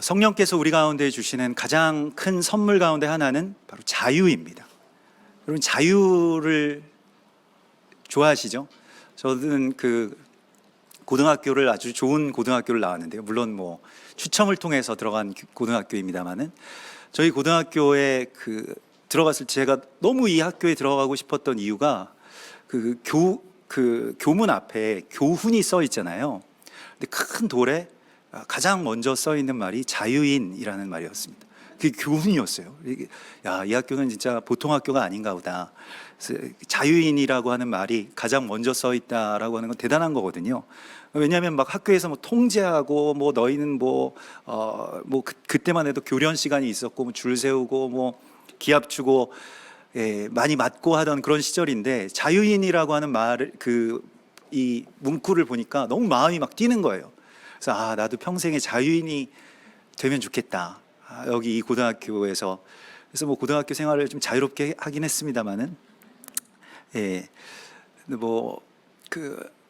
성령께서 우리 가운데 주시는 가장 큰 선물 가운데 하나는 바로 자유입니다. 여러분, 자유를 좋아하시죠? 저는 고등학교를 아주 좋은 고등학교를 나왔는데요. 물론 뭐 추첨을 통해서 들어간 고등학교입니다만은, 저희 고등학교에 들어갔을 때 제가 너무 이 학교에 들어가고 싶었던 이유가 교문 앞에 교훈이 써 있잖아요. 근데 큰 돌에 가장 먼저 써 있는 말이 자유인이라는 말이었습니다. 그게 교훈이었어요. 야, 이 학교는 진짜 보통 학교가 아닌가 보다. 자유인이라고 하는 말이 가장 먼저 써 있다라고 하는 건 대단한 거거든요. 왜냐하면 막 학교에서 뭐 통제하고, 뭐 너희는 그때만 해도 교련 시간이 있었고, 뭐 줄 세우고, 뭐 기합 주고, 많이 맞고 하던 그런 시절인데, 자유인이라고 하는 말을 이 문구를 보니까 너무 마음이 막 뛰는 거예요. 그래서 나도 평생에 자유인이 되면 좋겠다. 여기 이 고등학교에서. 그래서 뭐 고등학교 생활을 좀 자유롭게 하긴 했습니다만은,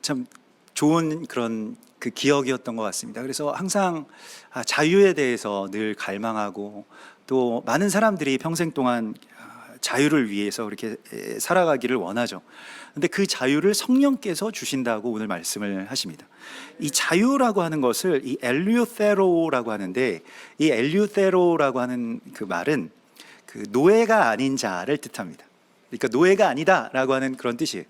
참 좋은 그런 기억이었던 것 같습니다. 그래서 항상 자유에 대해서 늘 갈망하고, 또 많은 사람들이 평생 동안 자유를 위해서 그렇게 살아가기를 원하죠. 근데 그 자유를 성령께서 주신다고 오늘 말씀을 하십니다. 이 자유라고 하는 것을 이 엘유테로라고 하는데, 이 엘유테로라고 하는 그 말은 노예가 아닌 자를 뜻합니다. 그러니까 노예가 아니다라고 하는 그런 뜻이에요.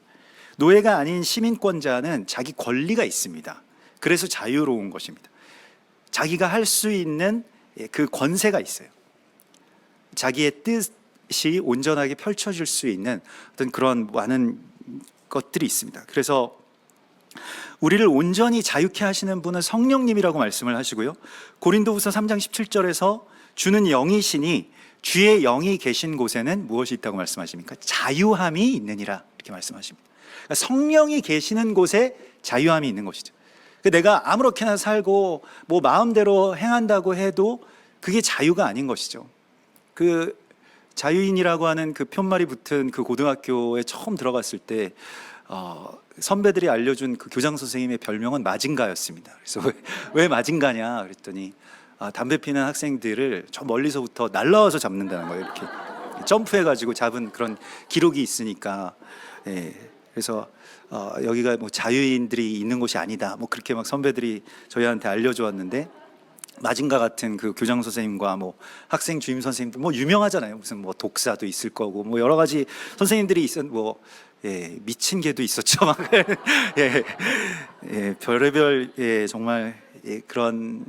노예가 아닌 시민권자는 자기 권리가 있습니다. 그래서 자유로운 것입니다. 자기가 할 수 있는 그 권세가 있어요. 자기의 뜻이 온전하게 펼쳐질 수 있는 어떤 그런 많은 것들이 있습니다. 그래서 우리를 온전히 자유케 하시는 분은 성령님이라고 말씀을 하시고요. 고린도후서 3장 17절에서 주는 영이시니 주의 영이 계신 곳에는 무엇이 있다고 말씀하십니까? 자유함이 있느니라, 이렇게 말씀하십니다. 그러니까 성령이 계시는 곳에 자유함이 있는 것이죠. 내가 아무렇게나 살고 뭐 마음대로 행한다고 해도 그게 자유가 아닌 것이죠. 자유인이라고 하는 표말이 붙은 고등학교에 처음 들어갔을 때 선배들이 알려준 교장 선생님의 별명은 마징가였습니다. 그래서 왜 마징가냐 그랬더니 담배 피는 학생들을 저 멀리서부터 날라와서 잡는다는 거예요. 이렇게 점프해가지고 잡은 그런 기록이 있으니까. 그래서 여기가 뭐 자유인들이 있는 곳이 아니다, 뭐 그렇게 막 선배들이 저희한테 알려주었는데, 마징가 같은 교장 선생님과 뭐 학생 주임 선생님들 뭐 유명하잖아요. 무슨 뭐 독사도 있을 거고, 뭐 여러 가지 선생님들이 미친 개도 있었죠. 막 별의별 정말 그런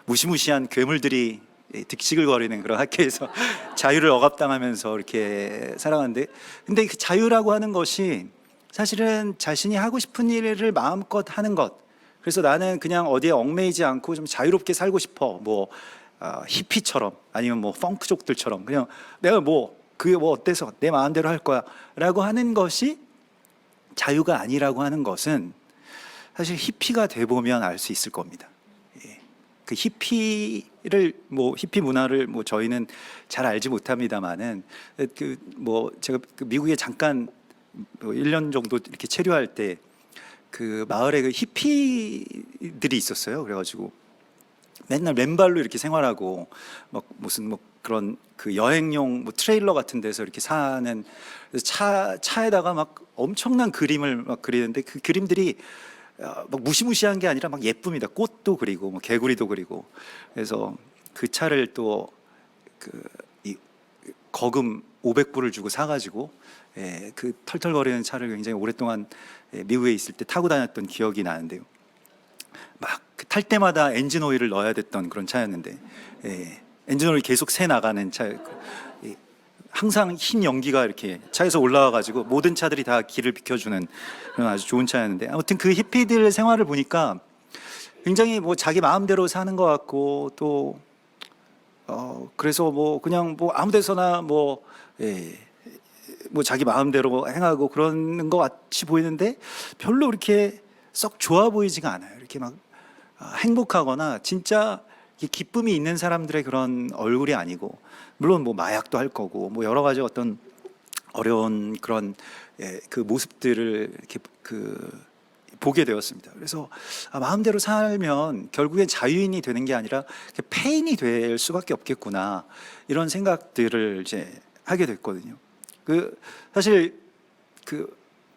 무시무시한 괴물들이 득식을 거리는 그런 학교에서 자유를 억압당하면서 이렇게 살아가는데, 근데 그 자유라고 하는 것이 사실은 자신이 하고 싶은 일을 마음껏 하는 것. 그래서 나는 그냥 어디에 얽매이지 않고 좀 자유롭게 살고 싶어. 히피처럼, 아니면 펑크족들처럼 그냥 내가 그게 어때서 내 마음대로 할 거야 라고 하는 것이 자유가 아니라고 하는 것은, 사실 히피가 돼 보면 알 수 있을 겁니다. 히피 문화를 저희는 잘 알지 못합니다만은, 제가 미국에 잠깐 1년 정도 이렇게 체류할 때 마을에 히피들이 있었어요. 그래가지고 맨날 맨발로 이렇게 생활하고, 무슨 그런 여행용 트레일러 같은 데서 이렇게 사는, 차에다가 엄청난 그림을 그리는데, 그 그림들이 무시무시한 게 아니라 예쁩니다. 꽃도 그리고 개구리도 그리고. 그래서 그 차를 또 거금 500불을 주고 사가지고 털털거리는 차를 굉장히 오랫동안 미국에 있을 때 타고 다녔던 기억이 나는데요. 탈 때마다 엔진 오일을 넣어야 됐던 그런 차였는데, 엔진 오일 계속 새 나가는 차, 항상 흰 연기가 이렇게 차에서 올라와가지고 모든 차들이 다 길을 비켜주는 그런 아주 좋은 차였는데, 아무튼 히피들 생활을 보니까 굉장히 자기 마음대로 사는 것 같고, 또 그래서 그냥 아무 데서나 자기 마음대로 행하고 그러는 것 같이 보이는데, 별로 그렇게 썩 좋아 보이지가 않아요. 이렇게 행복하거나 진짜 기쁨이 있는 사람들의 그런 얼굴이 아니고, 물론 마약도 할 거고, 여러 가지 어떤 어려운 그런 모습들을 이렇게 보게 되었습니다. 그래서 마음대로 살면 결국엔 자유인이 되는 게 아니라 폐인이 될 수밖에 없겠구나, 이런 생각들을 이제 하게 됐거든요. 사실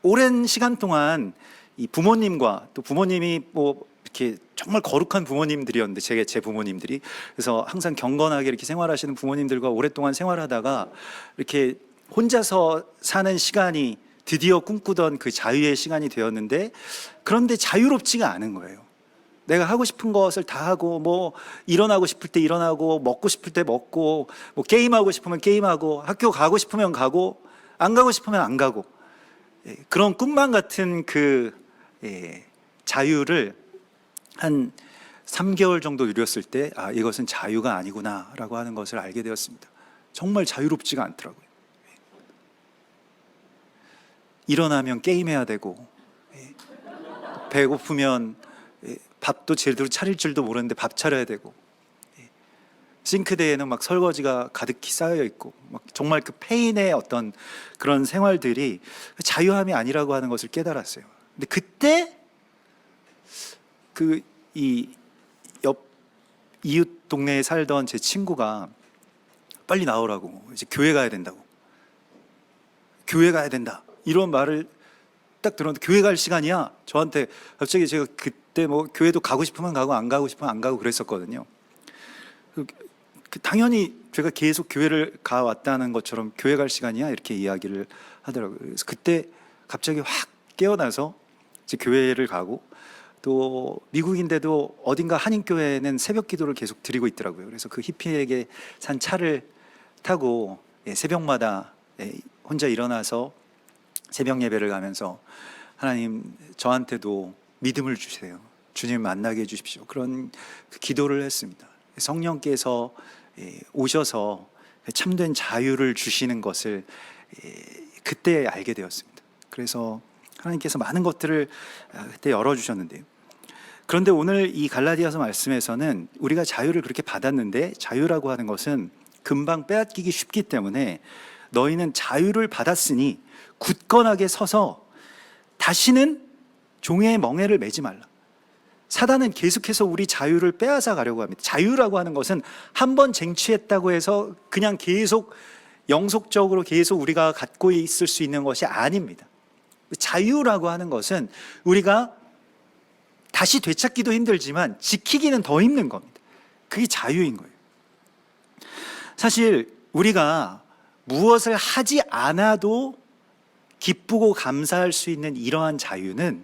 오랜 시간 동안 이 부모님과, 또 부모님이 뭐 이렇게 정말 거룩한 부모님들이었는데, 제 부모님들이, 그래서 항상 경건하게 이렇게 생활하시는 부모님들과 오랫동안 생활하다가 이렇게 혼자서 사는 시간이 드디어 꿈꾸던 그 자유의 시간이 되었는데, 그런데 자유롭지가 않은 거예요. 내가 하고 싶은 것을 다 하고, 뭐 일어나고 싶을 때 일어나고, 먹고 싶을 때 먹고, 뭐 게임하고 싶으면 게임하고, 학교 가고 싶으면 가고, 안 가고 싶으면 안 가고, 그런 꿈만 같은 자유를 한 3개월 정도 누렸을 때, 이것은 자유가 아니구나라고 하는 것을 알게 되었습니다. 정말 자유롭지가 않더라고요. 일어나면 게임해야 되고, 배고프면 밥도 제대로 차릴 줄도 모르는데 밥 차려야 되고, 싱크대에는 막 설거지가 가득히 쌓여 있고, 막 정말 그 페인의 어떤 그런 생활들이 자유함이 아니라고 하는 것을 깨달았어요. 근데 그때 이 옆 이웃 동네에 살던 제 친구가 빨리 나오라고, 이제 교회 가야 된다고, 교회 가야 된다, 이런 말을 딱 들었는데, 교회 갈 시간이야? 저한테 갑자기. 제가 그때 뭐 교회도 가고 싶으면 가고, 안 가고 싶으면 안 가고 그랬었거든요. 당연히 제가 계속 교회를 가왔다는 것처럼 교회 갈 시간이야, 이렇게 이야기를 하더라고요. 그래서 그때 갑자기 확 깨어나서 이제 교회를 가고, 또 미국인데도 어딘가 한인교회는 새벽 기도를 계속 드리고 있더라고요. 그래서 그 히피에게 산 차를 타고 새벽마다 혼자 일어나서 새벽 예배를 가면서, 하나님 저한테도 믿음을 주세요, 주님 만나게 해주십시오, 그런 기도를 했습니다. 성령께서 오셔서 참된 자유를 주시는 것을 그때 알게 되었습니다. 그래서 하나님께서 많은 것들을 그때 열어주셨는데요. 그런데 오늘 이 갈라디아서 말씀에서는 우리가 자유를 그렇게 받았는데, 자유라고 하는 것은 금방 빼앗기기 쉽기 때문에 너희는 자유를 받았으니 굳건하게 서서 다시는 종의 멍에를 매지 말라. 사단은 계속해서 우리 자유를 빼앗아 가려고 합니다. 자유라고 하는 것은 한 번 쟁취했다고 해서 그냥 계속 영속적으로 계속 우리가 갖고 있을 수 있는 것이 아닙니다. 자유라고 하는 것은 우리가 다시 되찾기도 힘들지만 지키기는 더 힘든 겁니다. 그게 자유인 거예요. 사실 우리가 무엇을 하지 않아도 기쁘고 감사할 수 있는 이러한 자유는,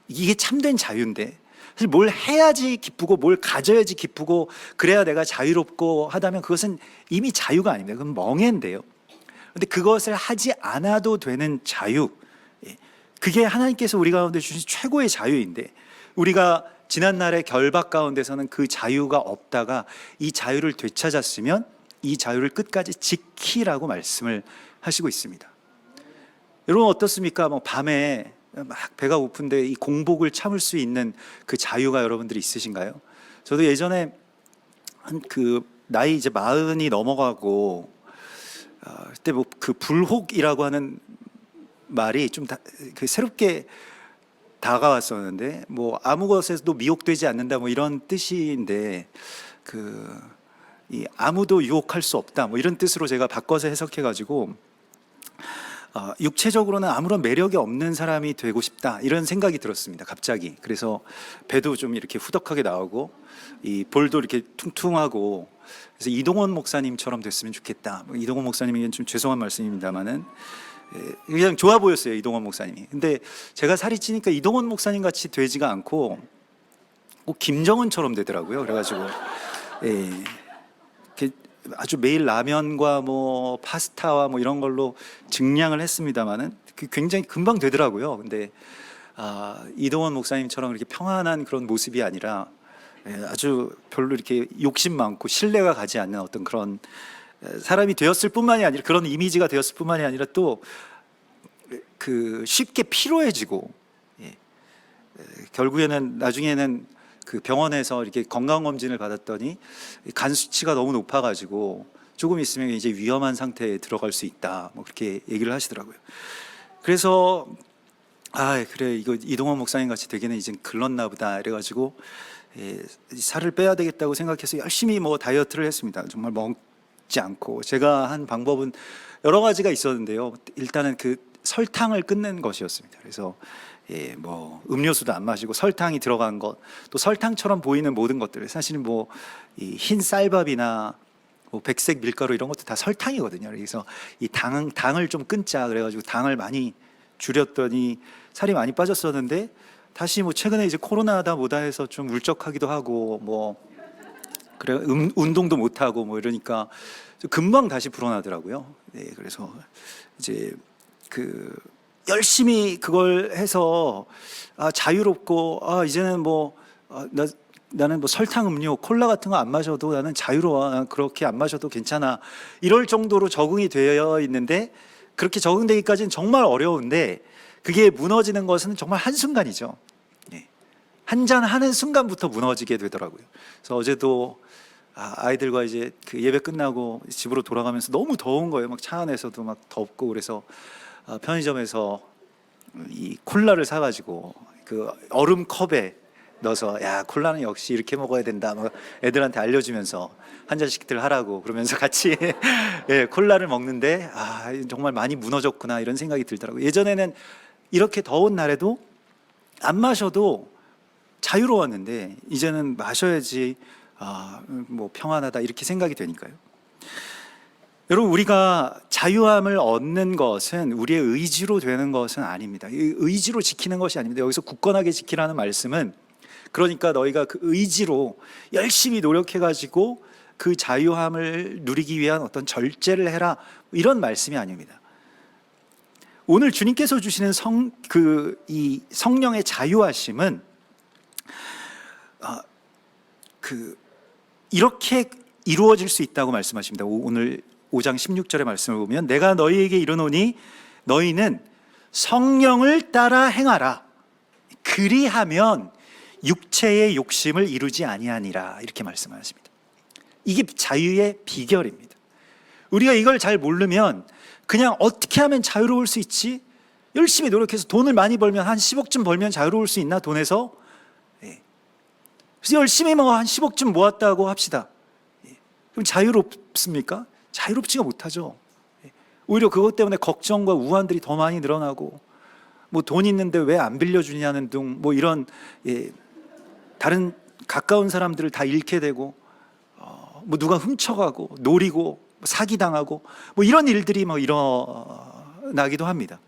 이게 참된 자유인데, 사실 뭘 해야지 기쁘고 뭘 가져야지 기쁘고 그래야 내가 자유롭고 하다면 그것은 이미 자유가 아닙니다. 그건 멍해인데요. 그런데 그것을 하지 않아도 되는 자유, 그게 하나님께서 우리 가운데 주신 최고의 자유인데, 우리가 지난날의 결박 가운데서는 그 자유가 없다가 이 자유를 되찾았으면 이 자유를 끝까지 지키라고 말씀을 하시고 있습니다. 여러분 어떻습니까? 뭐 밤에 막 배가 고픈데 이 공복을 참을 수 있는 그 자유가 여러분들이 있으신가요? 저도 예전에 나이 이제 40이 넘어가고, 그때 뭐 그 불혹이라고 하는 말이 좀 새롭게 다가왔었는데, 뭐 아무 것에서도 미혹되지 않는다, 뭐 이런 뜻인데, 이 아무도 유혹할 수 없다, 뭐 이런 뜻으로 제가 바꿔서 해석해가지고, 육체적으로는 아무런 매력이 없는 사람이 되고 싶다, 이런 생각이 들었습니다, 갑자기. 그래서 배도 좀 이렇게 후덕하게 나오고, 이 볼도 이렇게 퉁퉁하고, 그래서 이동원 목사님처럼 됐으면 좋겠다. 이동원 목사님에겐 좀 죄송한 말씀입니다만은 그냥 좋아 보였어요, 이동원 목사님이. 근데 제가 살이 찌니까 이동원 목사님 같이 되지가 않고 꼭 김정은처럼 되더라고요. 그래가지고 아주 매일 라면과 뭐 파스타와 뭐 이런 걸로 증량을 했습니다만은 굉장히 금방 되더라고요. 근데 이동원 목사님처럼 이렇게 평안한 그런 모습이 아니라 아주 별로 이렇게 욕심 많고 신뢰가 가지 않는 어떤 그런 사람이 되었을 뿐만이 아니라, 그런 이미지가 되었을 뿐만이 아니라 또 쉽게 피로해지고, 결국에는 나중에는 그 병원에서 이렇게 건강검진을 받았더니 간 수치가 너무 높아가지고 조금 있으면 이제 위험한 상태에 들어갈 수 있다, 뭐 그렇게 얘기를 하시더라고요. 그래서 아, 그래, 이거 이동원 목사님 같이 되기는 이제 글렀나 보다 이래가지고 살을 빼야 되겠다고 생각해서 열심히 뭐 다이어트를 했습니다. 정말 먹지 않고. 제가 한 방법은 여러 가지가 있었는데요. 일단은 그 설탕을 끊는 것이었습니다. 그래서 뭐 음료수도 안 마시고 설탕이 들어간 것, 또 설탕처럼 보이는 모든 것들, 사실은 뭐 이 흰 쌀밥이나 뭐 백색 밀가루 이런 것도 다 설탕이거든요. 그래서 이 당을 좀 끊자 그래가지고 당을 많이 줄였더니 살이 많이 빠졌었는데, 다시 뭐 최근에 이제 코로나다 뭐다 해서 좀 울적하기도 하고 뭐 그래 운동도 못 하고 뭐 이러니까 금방 다시 불어나더라고요. 네, 그래서 이제 그 열심히 그걸 해서 자유롭고 이제는 뭐 나는 뭐 설탕 음료, 콜라 같은 거 안 마셔도 나는 자유로워. 난 그렇게 안 마셔도 괜찮아. 이럴 정도로 적응이 되어 있는데, 그렇게 적응되기까지는 정말 어려운데 그게 무너지는 것은 정말 한순간이죠. 한 잔 하는 순간부터 무너지게 되더라고요. 그래서 어제도 아이들과 이제 그 예배 끝나고 집으로 돌아가면서 너무 더운 거예요. 막 차 안에서도 막 덥고, 그래서 편의점에서 이 콜라를 사가지고 그 얼음 컵에 넣어서, 야, 콜라는 역시 이렇게 먹어야 된다 막 애들한테 알려주면서 한 잔씩들 하라고 그러면서 같이 콜라를 먹는데, 정말 많이 무너졌구나 이런 생각이 들더라고요. 예전에는 이렇게 더운 날에도 안 마셔도 자유로웠는데 이제는 마셔야지 뭐 평안하다 이렇게 생각이 되니까요. 여러분, 우리가 자유함을 얻는 것은 우리의 의지로 되는 것은 아닙니다. 의지로 지키는 것이 아닙니다. 여기서 굳건하게 지키라는 말씀은, 그러니까 너희가 그 의지로 열심히 노력해가지고 그 자유함을 누리기 위한 어떤 절제를 해라, 이런 말씀이 아닙니다. 오늘 주님께서 주시는 이 성령의 자유하심은 이렇게 이루어질 수 있다고 말씀하십니다. 오늘 5장 16절의 말씀을 보면, 내가 너희에게 이르노니 너희는 성령을 따라 행하라. 그리하면 육체의 욕심을 이루지 아니하니라. 이렇게 말씀하십니다. 이게 자유의 비결입니다. 우리가 이걸 잘 모르면 그냥 어떻게 하면 자유로울 수 있지? 열심히 노력해서 돈을 많이 벌면, 한 10억쯤 벌면 자유로울 수 있나? 돈에서? 그래서 열심히 뭐 한 10억쯤 모았다고 합시다. 그럼 자유롭습니까? 자유롭지가 못하죠. 오히려 그것 때문에 걱정과 우환들이 더 많이 늘어나고, 뭐 돈 있는데 왜 안 빌려주냐는 등 뭐 이런 다른 가까운 사람들을 다 잃게 되고, 뭐 누가 훔쳐가고 노리고 사기당하고 뭐 이런 일들이 뭐 일어나기도 합니다.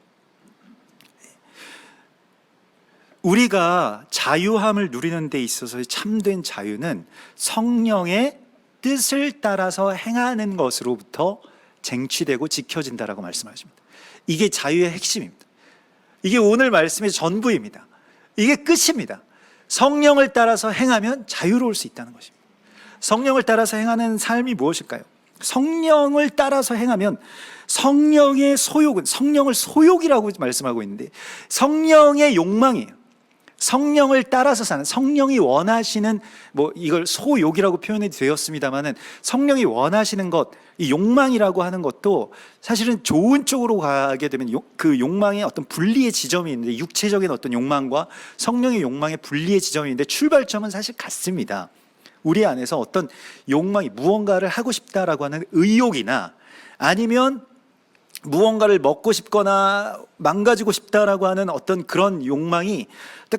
우리가 자유함을 누리는 데 있어서의 참된 자유는 성령의 뜻을 따라서 행하는 것으로부터 쟁취되고 지켜진다라고 말씀하십니다. 이게 자유의 핵심입니다. 이게 오늘 말씀의 전부입니다. 이게 끝입니다. 성령을 따라서 행하면 자유로울 수 있다는 것입니다. 성령을 따라서 행하는 삶이 무엇일까요? 성령을 따라서 행하면 성령의 소욕은, 성령을 소욕이라고 말씀하고 있는데 성령의 욕망이에요. 성령을 따라서 사는, 성령이 원하시는, 뭐 이걸 소욕이라고 표현이 되었습니다마는 성령이 원하시는 것, 이 욕망이라고 하는 것도 사실은 좋은 쪽으로 가게 되면 그 욕망의 어떤 분리의 지점이 있는데, 육체적인 어떤 욕망과 성령의 욕망의 분리의 지점이 있는데 출발점은 사실 같습니다. 우리 안에서 어떤 욕망이, 무언가를 하고 싶다라고 하는 의욕이나 아니면 무언가를 먹고 싶거나 망가지고 싶다라고 하는 어떤 그런 욕망이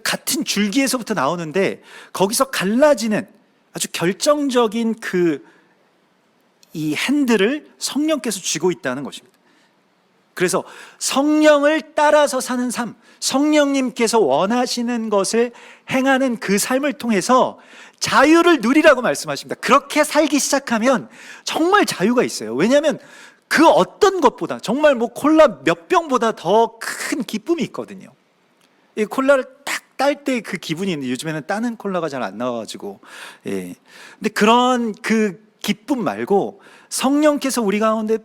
같은 줄기에서부터 나오는데, 거기서 갈라지는 아주 결정적인 이 핸들을 성령께서 쥐고 있다는 것입니다. 그래서 성령을 따라서 사는 삶, 성령님께서 원하시는 것을 행하는 그 삶을 통해서 자유를 누리라고 말씀하십니다. 그렇게 살기 시작하면 정말 자유가 있어요. 왜냐하면 그 어떤 것보다, 정말 뭐 콜라 몇 병보다 더 큰 기쁨이 있거든요. 이 콜라를 딱 딸 때 그 기분이 있는데, 요즘에는 따는 콜라가 잘 안 나와가지고, 근데 그런 그 기쁨 말고 성령께서 우리 가운데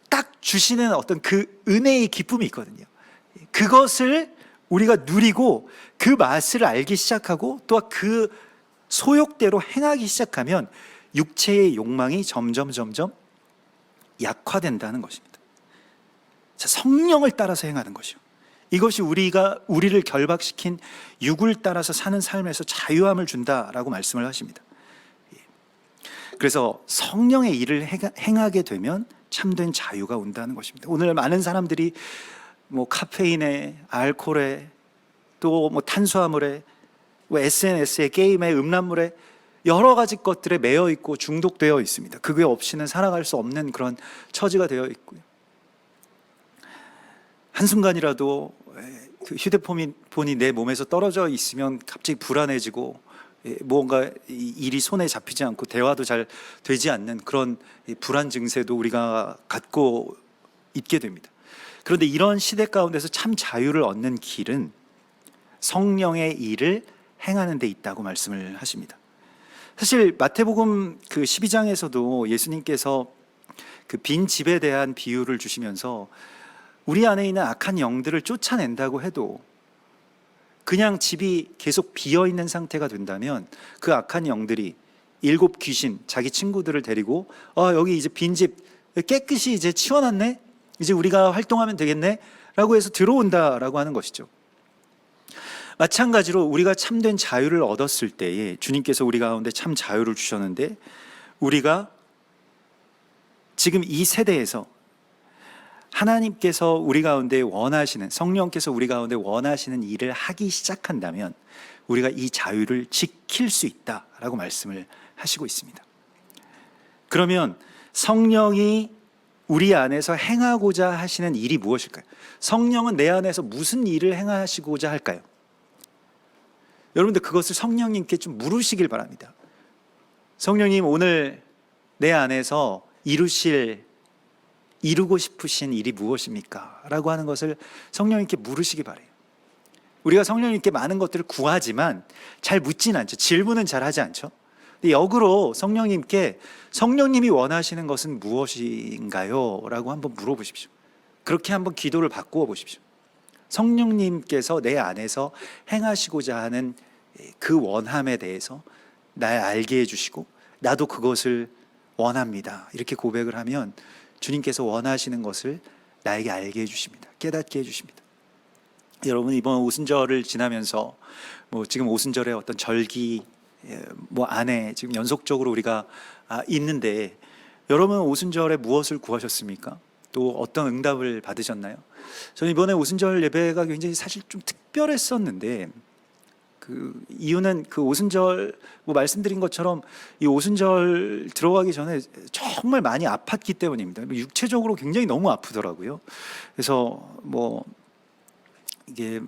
딱 주시는 어떤 그 은혜의 기쁨이 있거든요. 그것을 우리가 누리고 그 맛을 알기 시작하고 또 그 소욕대로 행하기 시작하면 육체의 욕망이 점점 약화된다는 것입니다. 자, 성령을 따라서 행하는 것이요. 이것이 우리를 결박시킨 육을 따라서 사는 삶에서 자유함을 준다라고 말씀을 하십니다. 그래서 성령의 일을 행하게 되면 참된 자유가 온다는 것입니다. 오늘 많은 사람들이 뭐 카페인에, 알코올에, 또 뭐 탄수화물에, 뭐 SNS에, 게임에, 음란물에 여러 가지 것들에 매여 있고 중독되어 있습니다. 그게 없이는 살아갈 수 없는 그런 처지가 되어 있고요. 한순간이라도 그 휴대폰이 내 몸에서 떨어져 있으면 갑자기 불안해지고 뭔가 일이 손에 잡히지 않고 대화도 잘 되지 않는 그런 불안 증세도 우리가 갖고 있게 됩니다. 그런데 이런 시대 가운데서 참 자유를 얻는 길은 성령의 일을 행하는 데 있다고 말씀을 하십니다. 사실 마태복음 그 12장에서도 예수님께서 그 빈 집에 대한 비유를 주시면서 우리 안에 있는 악한 영들을 쫓아낸다고 해도 그냥 집이 계속 비어 있는 상태가 된다면 그 악한 영들이 7 귀신, 자기 친구들을 데리고 여기 이제 빈집 깨끗이 이제 치워놨네, 이제 우리가 활동하면 되겠네 라고 해서 들어온다라고 하는 것이죠. 마찬가지로 우리가 참된 자유를 얻었을 때에 주님께서 우리 가운데 참 자유를 주셨는데, 우리가 지금 이 세대에서 하나님께서 우리 가운데 원하시는, 성령께서 우리 가운데 원하시는 일을 하기 시작한다면 우리가 이 자유를 지킬 수 있다라고 말씀을 하시고 있습니다. 그러면 성령이 우리 안에서 행하고자 하시는 일이 무엇일까요? 성령은 내 안에서 무슨 일을 행하시고자 할까요? 여러분들 그것을 성령님께 좀 물으시길 바랍니다. 성령님, 오늘 내 안에서 이루고 싶으신 일이 무엇입니까? 라고 하는 것을 성령님께 물으시기 바래요. 우리가 성령님께 많은 것들을 구하지만 잘 묻진 않죠. 질문은 잘 하지 않죠. 근데 역으로 성령님께 성령님이 원하시는 것은 무엇인가요? 라고 한번 물어보십시오. 그렇게 한번 기도를 바꾸어 보십시오. 성령님께서 내 안에서 행하시고자 하는 그 원함에 대해서 날 알게 해주시고 나도 그것을 원합니다, 이렇게 고백을 하면 주님께서 원하시는 것을 나에게 알게 해주십니다. 깨닫게 해주십니다. 여러분, 이번 오순절을 지나면서 지금 오순절의 어떤 절기 안에 지금 연속적으로 우리가 있는데, 여러분 오순절에 무엇을 구하셨습니까? 또 어떤 응답을 받으셨나요? 저는 이번에 오순절 예배가 굉장히 사실 좀 특별했었는데, 그 이유는 그 오순절 말씀드린 것처럼 이 오순절 들어가기 전에 정말 많이 아팠기 때문입니다. 육체적으로 굉장히 너무 아프더라고요. 그래서 이게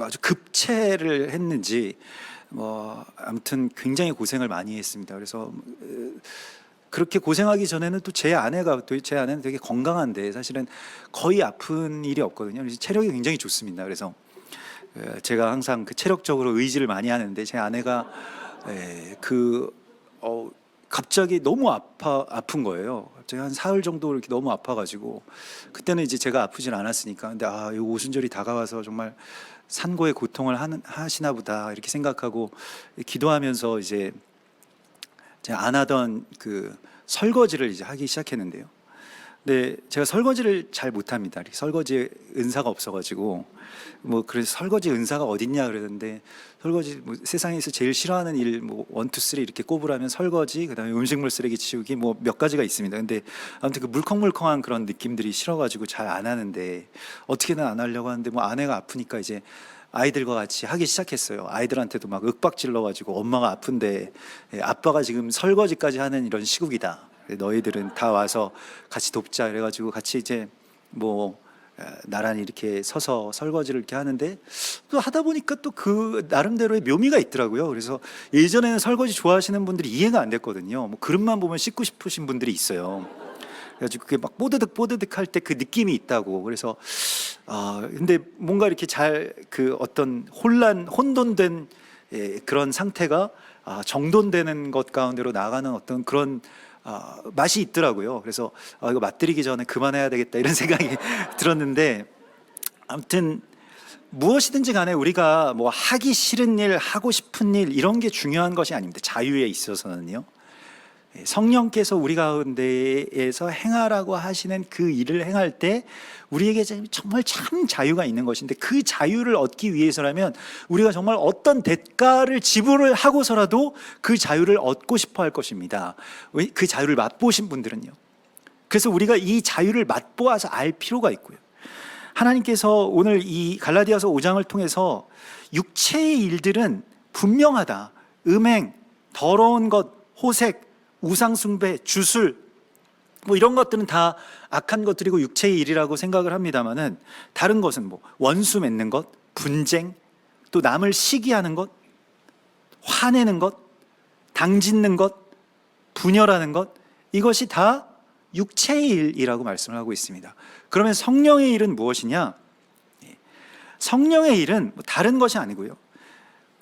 아주 급체를 했는지 아무튼 굉장히 고생을 많이 했습니다. 그래서 그렇게 고생하기 전에는 또 제 아내는 되게 건강한데 사실은 거의 아픈 일이 없거든요. 그래서 체력이 굉장히 좋습니다. 그래서 제가 항상 그 체력적으로 의지를 많이 하는데, 제 아내가 갑자기 너무 아픈 거예요. 갑자기 한 사흘 정도 이렇게 너무 아파가지고, 그때는 이제 제가 아프진 않았으니까, 근데 이 오순절이 다가와서 정말 산고의 고통을 하시나 보다 이렇게 생각하고 기도하면서 이제 제가 안 하던 그 설거지를 이제 하기 시작했는데요. 근데 제가 설거지를 잘 못합니다. 설거지 은사가 없어가지고 그래서 설거지 은사가 어딨냐 그러는데, 설거지 세상에서 제일 싫어하는 일 1, 2, 3 이렇게 꼽으라면 설거지, 그다음에 음식물 쓰레기 치우기 몇 가지가 있습니다. 근데 아무튼 그 물컹물컹한 그런 느낌들이 싫어가지고 잘 안 하는데, 어떻게든 안 하려고 하는데 아내가 아프니까 이제 아이들과 같이 하기 시작했어요. 아이들한테도 막 윽박질러가지고 엄마가 아픈데 아빠가 지금 설거지까지 하는 이런 시국이다, 너희들은 다 와서 같이 돕자, 그래가지고 같이 이제 나란히 이렇게 서서 설거지를 이렇게 하는데, 또 하다 보니까 또 그 나름대로의 묘미가 있더라고요. 그래서 예전에는 설거지 좋아하시는 분들이 이해가 안 됐거든요. 그릇만 보면 씻고 싶으신 분들이 있어요. 그래가지고 그게 막 뽀드득 할 때 그 느낌이 있다고. 그래서 근데 뭔가 이렇게 그 어떤 혼돈된 그런 상태가 정돈되는 것 가운데로 나가는 어떤 그런 맛이 있더라고요. 그래서 이거 맛들이기 전에 그만해야 되겠다 이런 생각이 들었는데, 아무튼 무엇이든지 간에 우리가 하기 싫은 일, 하고 싶은 일, 이런 게 중요한 것이 아닙니다. 자유에 있어서는요. 성령께서 우리 가운데에서 행하라고 하시는 그 일을 행할 때 우리에게 정말 참 자유가 있는 것인데, 그 자유를 얻기 위해서라면 우리가 정말 어떤 대가를 지불을 하고서라도 그 자유를 얻고 싶어 할 것입니다. 그 자유를 맛보신 분들은요. 그래서 우리가 이 자유를 맛보아서 알 필요가 있고요. 하나님께서 오늘 이 갈라디아서 5장을 통해서 육체의 일들은 분명하다. 음행, 더러운 것, 호색, 우상숭배, 주술, 뭐 이런 것들은 다 악한 것들이고 육체의 일이라고 생각을 합니다만은, 다른 것은 뭐 원수 맺는 것, 분쟁, 또 남을 시기하는 것, 화내는 것, 당짓는 것, 분열하는 것, 이것이 다 육체의 일이라고 말씀을 하고 있습니다. 그러면 성령의 일은 무엇이냐? 성령의 일은 다른 것이 아니고요,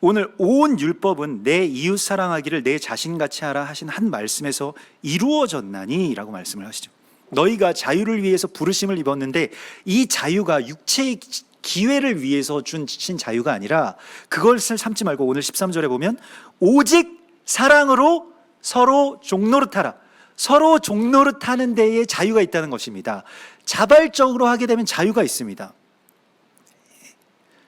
오늘 온 율법은 내 이웃 사랑하기를 내 자신같이 하라 하신 한 말씀에서 이루어졌나니 라고 말씀을 하시죠. 너희가 자유를 위해서 부르심을 입었는데 이 자유가 육체의 기회를 위해서 주신 자유가 아니라, 그것을 삼지 말고 오늘 13절에 보면 오직 사랑으로 서로 종노릇하라. 서로 종노릇하는 데에 자유가 있다는 것입니다. 자발적으로 하게 되면 자유가 있습니다.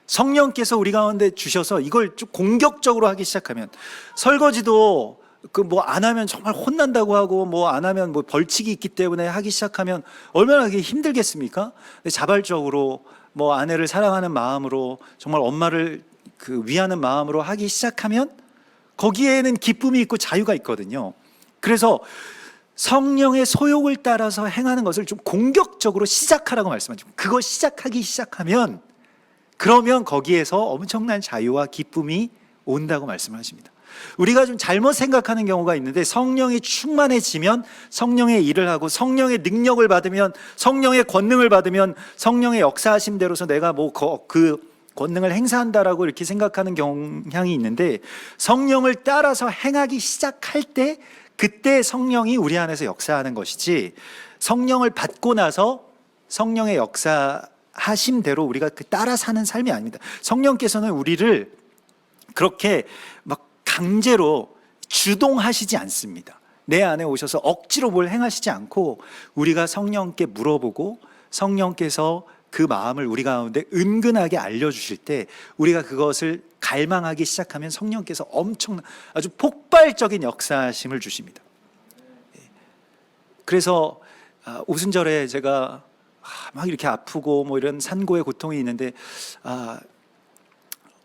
성령께서 우리 가운데 주셔서 이걸 좀 공격적으로 하기 시작하면, 설거지도 그 뭐 안 하면 정말 혼난다고 하고, 뭐 안 하면 뭐 벌칙이 있기 때문에 하기 시작하면 얼마나 그게 힘들겠습니까? 자발적으로 뭐 아내를 사랑하는 마음으로, 정말 엄마를 그 위하는 마음으로 하기 시작하면 거기에는 기쁨이 있고 자유가 있거든요. 그래서 성령의 소욕을 따라서 행하는 것을 좀 공격적으로 시작하라고 말씀하죠. 그거 시작하기 시작하면, 그러면 거기에서 엄청난 자유와 기쁨이 온다고 말씀하십니다. 우리가 좀 잘못 생각하는 경우가 있는데, 성령이 충만해지면 성령의 일을 하고, 성령의 능력을 받으면, 성령의 권능을 받으면 성령의 역사하심대로서 내가 뭐 그 권능을 행사한다라고 이렇게 생각하는 경향이 있는데, 성령을 따라서 행하기 시작할 때 그때 성령이 우리 안에서 역사하는 것이지, 성령을 받고 나서 성령의 역사하심대로 우리가 그 따라 사는 삶이 아닙니다. 성령께서는 우리를 그렇게 막 강제로 주동하시지 않습니다. 내 안에 오셔서 억지로 뭘 행하시지 않고, 우리가 성령께 물어보고 성령께서 그 마음을 우리 가운데 은근하게 알려주실 때 우리가 그것을 갈망하기 시작하면 성령께서 엄청난 아주 폭발적인 역사심을 주십니다. 그래서 오순절에 제가 막 이렇게 아프고 뭐 이런 산고의 고통이 있는데,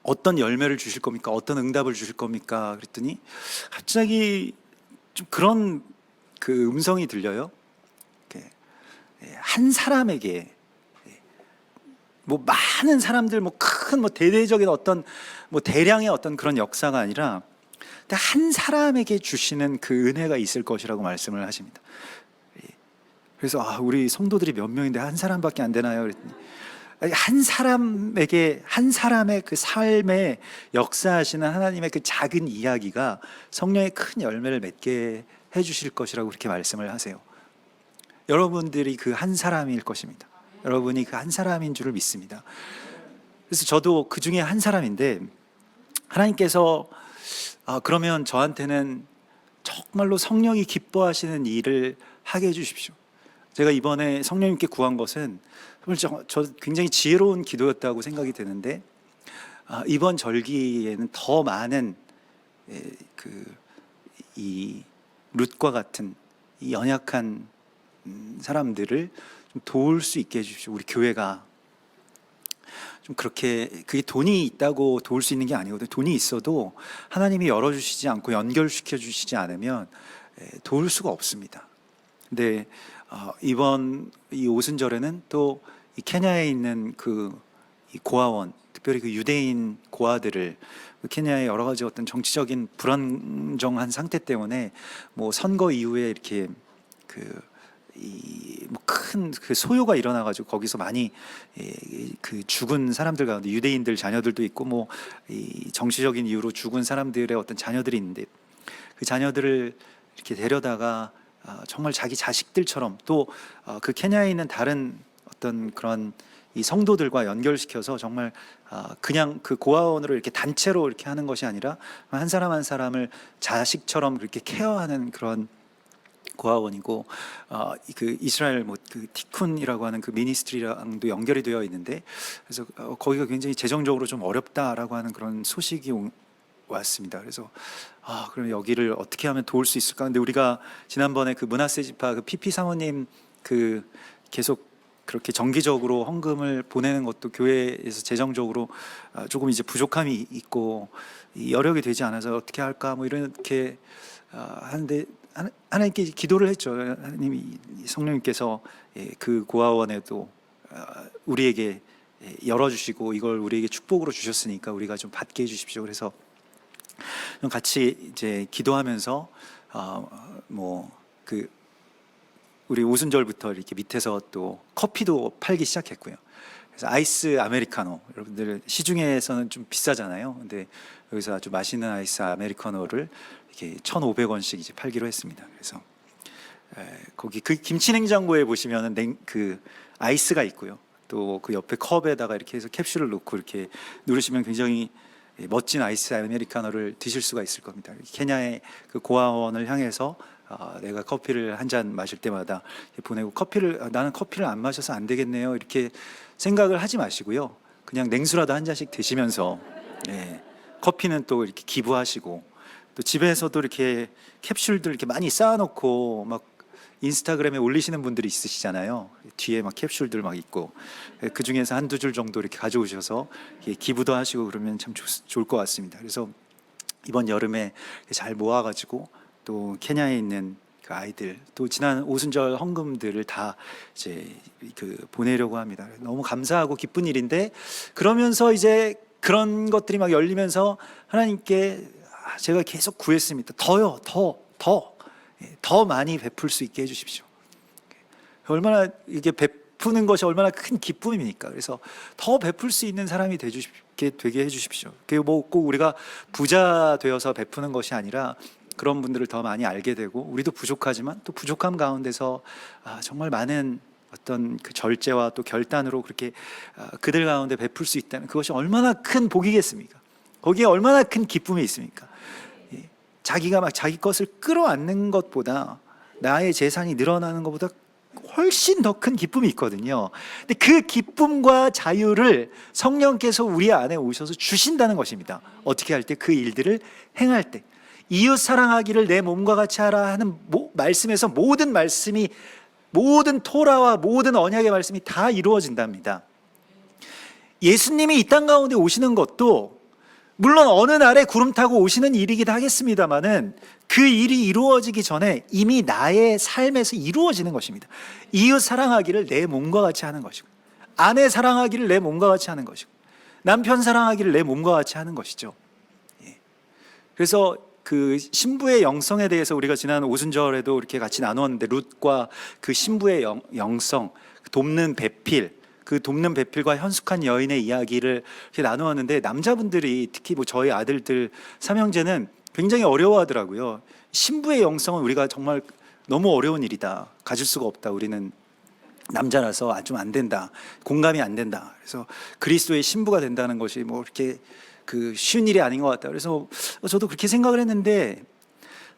어떤 열매를 주실 겁니까? 어떤 응답을 주실 겁니까? 그랬더니 갑자기 좀 그런 그 음성이 들려요. 한 사람에게, 뭐 많은 사람들, 뭐 큰 뭐 대대적인 어떤 뭐 대량의 어떤 그런 역사가 아니라 한 사람에게 주시는 그 은혜가 있을 것이라고 말씀을 하십니다. 그래서 우리 성도들이 몇 명인데 한 사람밖에 안 되나요? 그랬더니 한 사람에게, 한 사람의 그 삶에 역사하시는 하나님의 그 작은 이야기가 성령의 큰 열매를 맺게 해주실 것이라고 그렇게 말씀을 하세요. 여러분들이 그 한 사람일 것입니다. 여러분이 그 한 사람인 줄을 믿습니다. 그래서 저도 그 중에 한 사람인데, 하나님께서 그러면 저한테는 정말로 성령이 기뻐하시는 일을 하게 해주십시오. 제가 이번에 성령님께 구한 것은 저 굉장히 지혜로운 기도였다고 생각이 되는데, 이번 절기에는 더 많은 이 룻과 같은 이 연약한 사람들을 좀 도울 수 있게 해주십시오. 우리 교회가 좀 그렇게, 그게 돈이 있다고 도울 수 있는 게 아니거든요. 돈이 있어도 하나님이 열어주시지 않고 연결시켜 주시지 않으면 도울 수가 없습니다. 근데 이번 이 오순절에는 또 이 케냐에 있는 이 고아원, 특별히 그 유대인 고아들을, 케냐의 여러 가지 어떤 정치적인 불안정한 상태 때문에 뭐 선거 이후에 이렇게 큰 소요가 일어나가지고 거기서 많이 그 죽은 사람들 가운데 유대인들 자녀들도 있고, 뭐 이 정치적인 이유로 죽은 사람들의 어떤 자녀들이 있는데, 그 자녀들을 이렇게 데려다가 정말 자기 자식들처럼, 또 그 케냐에 있는 다른 어떤 그런 이 성도들과 연결시켜서 정말 그냥 그 고아원으로 이렇게 단체로 이렇게 하는 것이 아니라 한 사람 한 사람을 자식처럼 그렇게 케어하는 그런 고아원이고 그 이스라엘 뭐 그 티쿤이라고 하는 그 미니스트리랑도 연결이 되어 있는데, 그래서 거기가 굉장히 재정적으로 좀 어렵다라고 하는 그런 소식이 왔습니다. 그래서 그럼 여기를 어떻게 하면 도울 수 있을까? 근데 우리가 지난번에 그 문하세 지파 그 PP 사모님 그 계속 그렇게 정기적으로 헌금을 보내는 것도 교회에서 재정적으로 조금 이제 부족함이 있고 이 여력이 되지 않아서 어떻게 할까 뭐 이렇게 하는데, 하나님께 기도를 했죠. 하나님이 성령님께서 그 고아원에도 우리에게 열어주시고 이걸 우리에게 축복으로 주셨으니까 우리가 좀 받게 해주십시오. 그래서 같이 이제 기도하면서 뭐 그 우리 오순절부터 이렇게 밑에서 또 커피도 팔기 시작했고요. 그래서 아이스 아메리카노, 여러분들 시중에서는 좀 비싸잖아요. 근데 여기서 아주 맛있는 아이스 아메리카노를 이렇게 1,500원씩 이제 팔기로 했습니다. 그래서 거기 그 김치 냉장고에 보시면은 그 아이스가 있고요. 또 그 옆에 컵에다가 이렇게 해서 캡슐을 넣고 이렇게 누르시면 굉장히 멋진 아이스 아메리카노를 드실 수가 있을 겁니다. 케냐의 그 고아원을 향해서 내가 커피를 한 잔 마실 때마다 보내고, 나는 커피를 안 마셔서 안 되겠네요 이렇게 생각을 하지 마시고요. 그냥 냉수라도 한 잔씩 드시면서 커피는 또 이렇게 기부하시고, 또 집에서도 이렇게 캡슐들 이렇게 많이 쌓아놓고 막 인스타그램에 올리시는 분들이 있으시잖아요. 뒤에 막 캡슐들 막 있고, 그 중에서 한두 줄 정도 이렇게 가져오셔서 기부도 하시고 그러면 참 좋을 것 같습니다. 그래서 이번 여름에 잘 모아가지고 또 케냐에 있는 그 아이들, 또 지난 오순절 헌금들을 다 이제 그 보내려고 합니다. 너무 감사하고 기쁜 일인데, 그러면서 이제 그런 것들이 막 열리면서 하나님께 제가 계속 구했습니다. 더요, 더 많이 베풀 수 있게 해주십시오. 얼마나 이게 베푸는 것이 얼마나 큰 기쁨입니까? 그래서 더 베풀 수 있는 사람이 되게 해주십시오. 그게 뭐 꼭 우리가 부자 되어서 베푸는 것이 아니라 그런 분들을 더 많이 알게 되고, 우리도 부족하지만 또 부족함 가운데서 정말 많은 어떤 그 절제와 또 결단으로 그렇게 그들 가운데 베풀 수 있다는 그것이 얼마나 큰 복이겠습니까? 거기에 얼마나 큰 기쁨이 있습니까? 자기가 막 자기 것을 끌어안는 것보다 나의 재산이 늘어나는 것보다 훨씬 더 큰 기쁨이 있거든요. 근데 그 기쁨과 자유를 성령께서 우리 안에 오셔서 주신다는 것입니다. 어떻게 할 때? 그 일들을 행할 때. 이웃 사랑하기를 내 몸과 같이 하라 하는 말씀에서 모든 말씀이, 모든 토라와 모든 언약의 말씀이 다 이루어진답니다. 예수님이 이 땅 가운데 오시는 것도 물론 어느 날에 구름 타고 오시는 일이기도 하겠습니다만은, 그 일이 이루어지기 전에 이미 나의 삶에서 이루어지는 것입니다. 이웃 사랑하기를 내 몸과 같이 하는 것이고, 아내 사랑하기를 내 몸과 같이 하는 것이고, 남편 사랑하기를 내 몸과 같이 하는 것이죠. 그래서 그 신부의 영성에 대해서 우리가 지난 오순절에도 이렇게 같이 나누었는데, 룻과 그 신부의 영성, 돕는 배필, 그 돕는 배필과 현숙한 여인의 이야기를 이렇게 나누었는데, 남자분들이 특히 뭐 저희 아들들 삼형제는 굉장히 어려워하더라고요. 신부의 영성은 우리가 정말 너무 어려운 일이다, 가질 수가 없다, 우리는 남자라서 좀 안 된다, 공감이 안 된다. 그래서 그리스도의 신부가 된다는 것이 뭐 이렇게 그 쉬운 일이 아닌 것 같다. 그래서 저도 그렇게 생각을 했는데,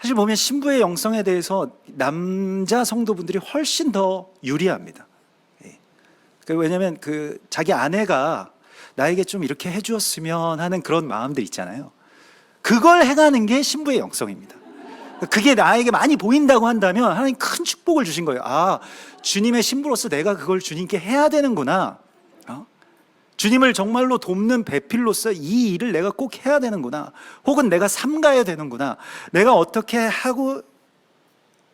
사실 보면 신부의 영성에 대해서 남자 성도분들이 훨씬 더 유리합니다. 왜냐하면 그 자기 아내가 나에게 좀 이렇게 해주었으면 하는 그런 마음들 있잖아요. 그걸 행하는 게 신부의 영성입니다. 그게 나에게 많이 보인다고 한다면 하나님 큰 축복을 주신 거예요. 주님의 신부로서 내가 그걸 주님께 해야 되는구나. 주님을 정말로 돕는 배필로서 이 일을 내가 꼭 해야 되는구나. 혹은 내가 삼가야 되는구나. 내가 어떻게 하고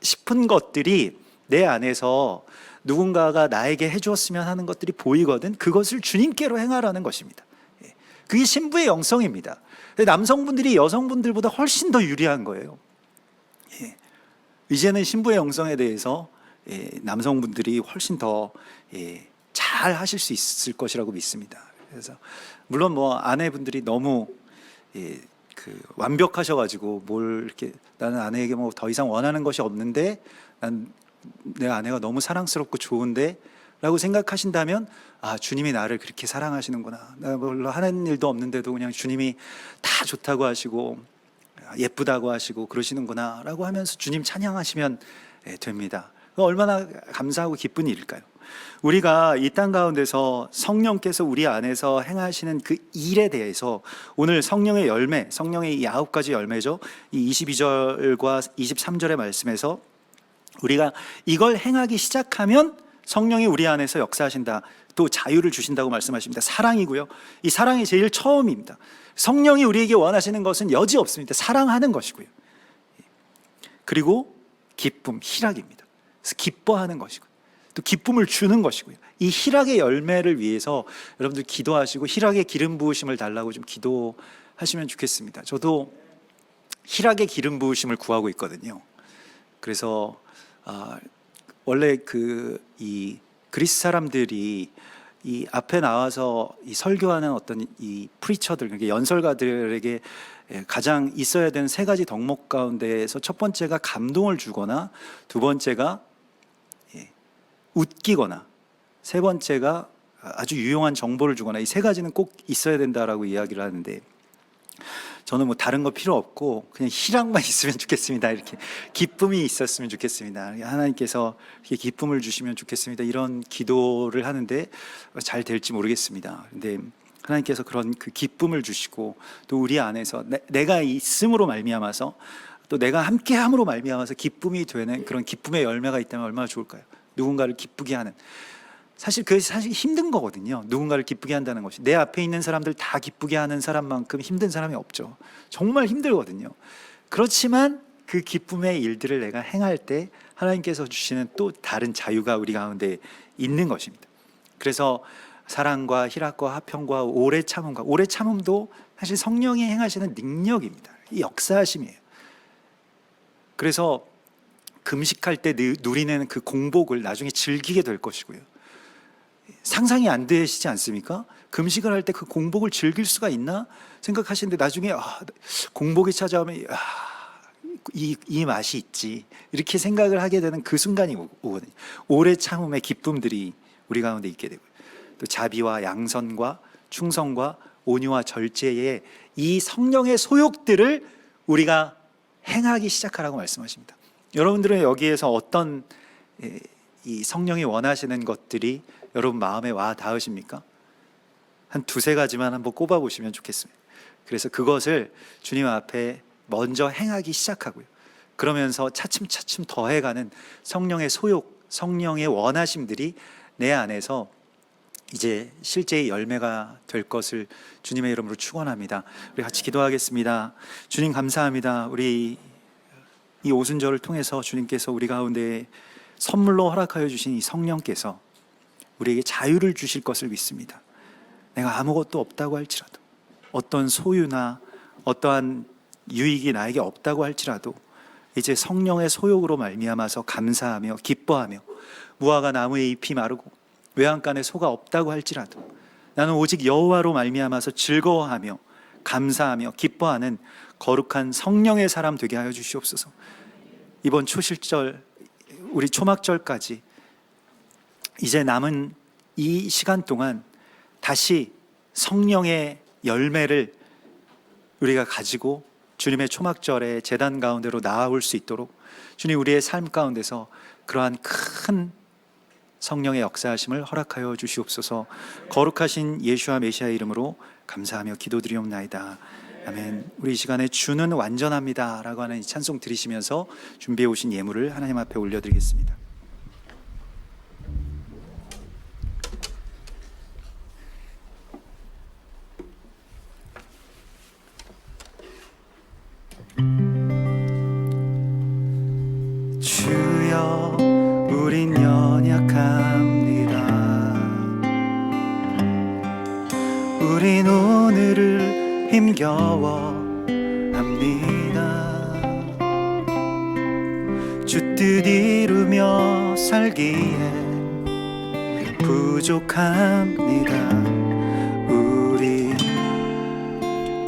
싶은 것들이 내 안에서 누군가가 나에게 해주었으면 하는 것들이 보이거든. 그것을 주님께로 행하라는 것입니다. 그게 신부의 영성입니다. 남성분들이 여성분들보다 훨씬 더 유리한 거예요. 이제는 신부의 영성에 대해서 남성분들이 훨씬 더 잘 하실 수 있을 것이라고 믿습니다. 그래서 물론 뭐 아내분들이 너무 그 완벽하셔가지고 뭘 이렇게, 나는 아내에게 뭐 더 이상 원하는 것이 없는데 내 아내가 너무 사랑스럽고 좋은데 라고 생각하신다면, 주님이 나를 그렇게 사랑하시는구나, 나 별로 하는 일도 없는데도 그냥 주님이 다 좋다고 하시고 예쁘다고 하시고 그러시는구나 라고 하면서 주님 찬양하시면 됩니다. 얼마나 감사하고 기쁜 일일까요? 우리가 이 땅 가운데서 성령께서 우리 안에서 행하시는 그 일에 대해서 오늘 성령의 열매, 성령의 이 9가지 열매죠. 이 22절과 23절의 말씀에서 우리가 이걸 행하기 시작하면 성령이 우리 안에서 역사하신다. 또 자유를 주신다고 말씀하십니다. 사랑이고요. 이 사랑이 제일 처음입니다. 성령이 우리에게 원하시는 것은 여지 없습니다. 사랑하는 것이고요. 그리고 기쁨, 희락입니다. 그래서 기뻐하는 것이고요. 또 기쁨을 주는 것이고요. 이 희락의 열매를 위해서 여러분들 기도하시고 희락의 기름 부으심을 달라고 좀 기도하시면 좋겠습니다. 저도 희락의 기름 부으심을 구하고 있거든요. 그래서 원래 이 그리스 사람들이 이 앞에 나와서 이 설교하는 어떤 이 프리처들, 그러니까 연설가들에게 가장 있어야 되는 3가지 덕목 가운데에서 첫 번째가 감동을 주거나, 두 번째가 웃기거나, 세 번째가 아주 유용한 정보를 주거나, 이 3가지는 꼭 있어야 된다라고 이야기를 하는데, 저는 뭐 다른 거 필요 없고 그냥 희락만 있으면 좋겠습니다. 이렇게 기쁨이 있었으면 좋겠습니다. 하나님께서 이렇게 기쁨을 주시면 좋겠습니다. 이런 기도를 하는데 잘 될지 모르겠습니다. 근데 하나님께서 그런 그 기쁨을 주시고, 또 우리 안에서 내가 있음으로 말미암아서, 또 내가 함께함으로 말미암아서 기쁨이 되는 그런 기쁨의 열매가 있다면 얼마나 좋을까요? 누군가를 기쁘게 하는, 사실 그게 사실 힘든 거거든요. 누군가를 기쁘게 한다는 것이. 내 앞에 있는 사람들 다 기쁘게 하는 사람만큼 힘든 사람이 없죠. 정말 힘들거든요. 그렇지만 그 기쁨의 일들을 내가 행할 때 하나님께서 주시는 또 다른 자유가 우리 가운데 있는 것입니다. 그래서 사랑과 희락과 화평과 오래 참음과, 오래 참음도 사실 성령이 행하시는 능력입니다. 이 역사하심이에요. 그래서 금식할 때 누리는 그 공복을 나중에 즐기게 될 것이고요. 상상이 안 되시지 않습니까? 금식을 할 때 그 공복을 즐길 수가 있나 생각하시는데, 나중에 공복이 찾아오면 이 맛이 있지, 이렇게 생각을 하게 되는 그 순간이 오거든요. 오래 참음의 기쁨들이 우리 가운데 있게 되고요. 또 자비와 양선과 충성과 온유와 절제의 이 성령의 소욕들을 우리가 행하기 시작하라고 말씀하십니다. 여러분들은 여기에서 어떤 이 성령이 원하시는 것들이 여러분 마음에 와 닿으십니까? 한 2-3가지만 한번 꼽아보시면 좋겠습니다. 그래서 그것을 주님 앞에 먼저 행하기 시작하고요. 그러면서 차츰차츰 더해가는 성령의 소욕, 성령의 원하심들이 내 안에서 이제 실제의 열매가 될 것을 주님의 이름으로 축원합니다. 우리 같이 기도하겠습니다. 주님 감사합니다. 우리 이 오순절을 통해서 주님께서 우리 가운데 선물로 허락하여 주신 이 성령께서 우리에게 자유를 주실 것을 믿습니다. 내가 아무것도 없다고 할지라도, 어떤 소유나 어떠한 유익이 나에게 없다고 할지라도 이제 성령의 소욕으로 말미암아서 감사하며 기뻐하며, 무화과 나무의 잎이 마르고 외양간에 소가 없다고 할지라도 나는 오직 여호와로 말미암아서 즐거워하며 감사하며 기뻐하는 거룩한 성령의 사람 되게 하여 주시옵소서. 이번 초실절, 우리 초막절까지 이제 남은 이 시간 동안 다시 성령의 열매를 우리가 가지고 주님의 초막절의 제단 가운데로 나아올 수 있도록 주님 우리의 삶 가운데서 그러한 큰 성령의 역사하심을 허락하여 주시옵소서. 거룩하신 예수와 메시아의 이름으로 감사하며 기도드리옵나이다. 아멘. 우리 이 시간에 주는 완전합니다 라고 하는 이 찬송 들으시면서 준비해 오신 예물을 하나님 앞에 올려드리겠습니다. 주여 우린 연약합니다. 우린 오늘을 힘겨워합니다. 주 뜻 이루며 살기에 부족합니다.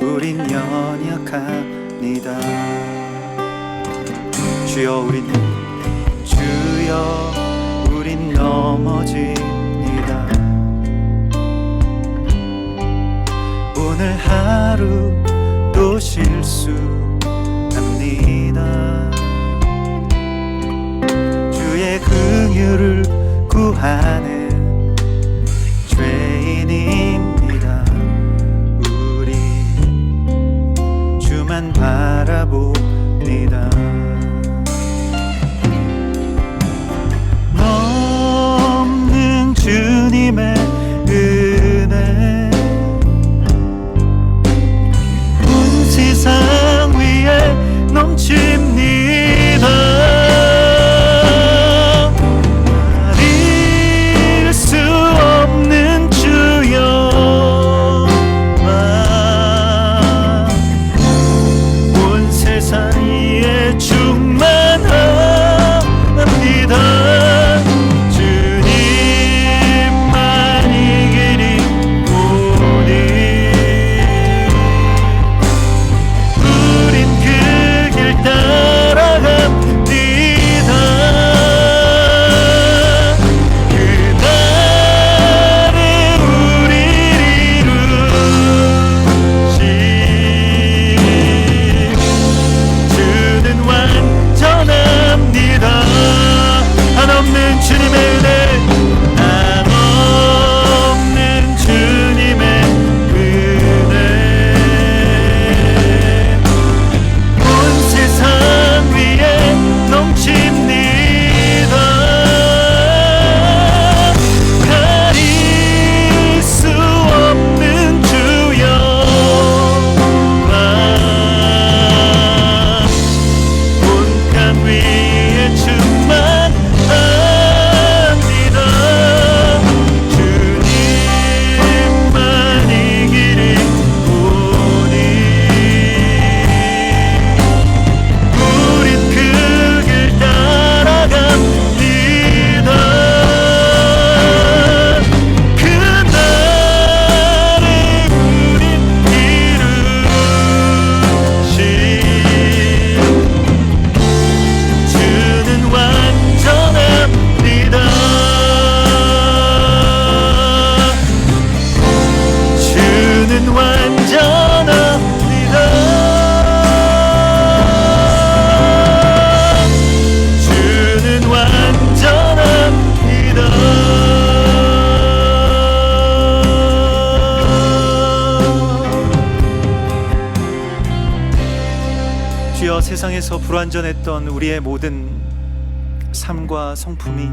우린 연약합니다. 주여 우린 넘어집니다. 오늘 하루도 실수합니다. 하는 죄인입니다. 우리 주만 바라봅니다. 넘는 주님의 은혜 온 세상 위에 넘칩니다. 가릴 수 없는 주여 온 세상 위에 충만합니다. 주님만 이기리 오니 우린 그 길 따라갑니다. 그날에 우리를 이루신 주는 완전합니다. 한없는 주님의 은혜, 한없는 주님의 은혜 온 세상 위에 넘칩니다. 가릴 수 없는 주여 온 땅 위에 충만합니다. 주님만 이기리 오니 우린 그 길 따라갑니다. 그날에 우린 이루신 주는 완전합니다. 주는 완전합니다. 주는 완전합니다. 주여, 세상에서 불완전했던 우리의 모든 삶과 성품이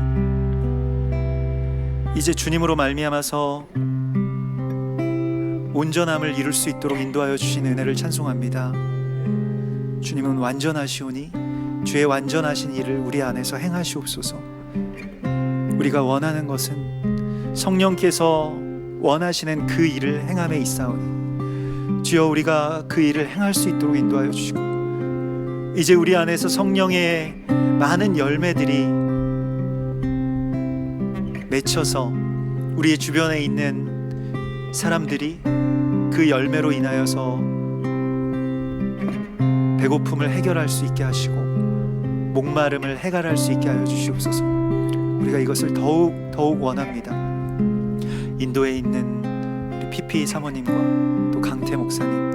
이제 주님으로 말미암아서 온전함을 이룰 수 있도록 인도하여 주신 은혜를 찬송합니다. 주님은 완전하시오니 주의 완전하신 일을 우리 안에서 행하시옵소서. 우리가 원하는 것은 성령께서 원하시는 그 일을 행함에 있사오니 주여, 우리가 그 일을 행할 수 있도록 인도하여 주시고 이제 우리 안에서 성령의 많은 열매들이 맺혀서 우리 주변에 있는 사람들이 그 열매로 인하여서 배고픔을 해결할 수 있게 하시고 목마름을 해결할 수 있게 하여 주시옵소서. 우리가 이것을 더욱 원합니다. 인도에 있는 우리 피피 사모님과 또 강태 목사님,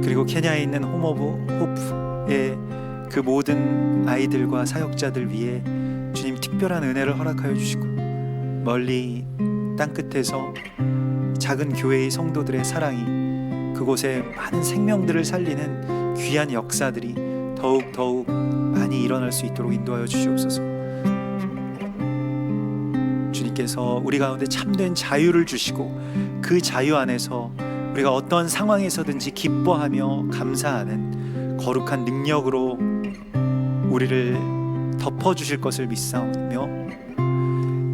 그리고 케냐에 있는 홈 오브 호프의 그 모든 아이들과 사역자들 위해 주님 특별한 은혜를 허락하여 주시고 멀리 땅끝에서 작은 교회의 성도들의 사랑이 그곳에 많은 생명들을 살리는 귀한 역사들이 더욱 많이 일어날 수 있도록 인도하여 주시옵소서. 주님께서 우리 가운데 참된 자유를 주시고 그 자유 안에서 우리가 어떤 상황에서든지 기뻐하며 감사하는 거룩한 능력으로 우리를 덮어주실 것을 믿사오며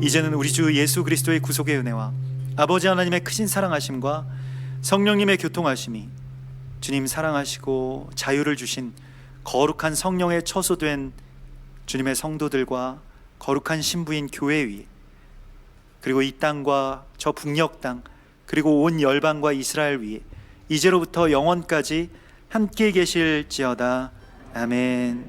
이제는 우리 주 예수 그리스도의 구속의 은혜와 아버지 하나님의 크신 사랑하심과 성령님의 교통하심이 주님 사랑하시고 자유를 주신 거룩한 성령의 처소된 주님의 성도들과 거룩한 신부인 교회 위에 그리고 이 땅과 저 북녘 땅 그리고 온 열방과 이스라엘 위에 이제로부터 영원까지 함께 계실지어다. 아멘.